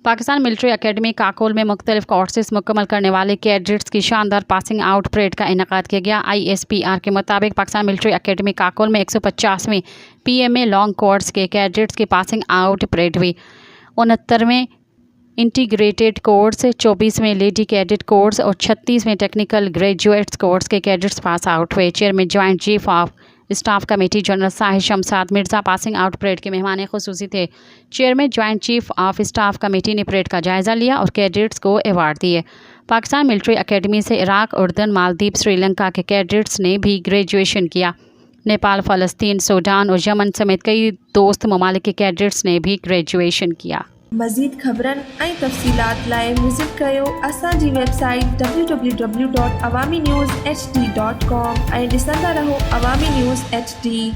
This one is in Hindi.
पाकिस्तान मिलिट्री अकेडमी काकोल में मुख्तलिफ कोर्सेज मुकम्मल करने वाले कैडेट्स की शानदार पासिंग आउट परेड का इनेकाद किया गया। ISPR के मुताबिक पाकिस्तान मिलिट्री अकेडमी काकोल में 150वें PMA लॉन्ग कोर्स के कैडेट्स की पासिंग आउट परेड हुई। 69वें इंटीग्रेटेड कोर्स, 24वें लेडी कैडेट कोर्स और 36वें टेक्निकल ग्रेजुएट्स कोर्स के कैडेट्स पास आउट हुए। Chairman joint chief of staff committee general Sahir Shamshad Mirza passing out parade के मेहमान खुसूसी थे। Chairman joint chief of staff committee ने परेड का जायज़ा लिया और कैडेट्स को अवार्ड दिए। पाकिस्तान मिलिट्री अकेडमी से इराक, उर्दन, मालदीव, श्रीलंका के कैडेट्स ने भी ग्रेजुएशन किया। नेपाल, फ़लस्तीन, सूडान और यमन समेत कई दोस्त ममालिक के कैडेट्स ने भी ग्रेजुएशन किया। मज़ीद ख़बरन ऐं तफ़सीलात लाइ विज़िट कयो असांजी वेबसाइट www.awamiNewsHD.com ऐं ॾिसंदा रहो अवामी न्यूज़ HD।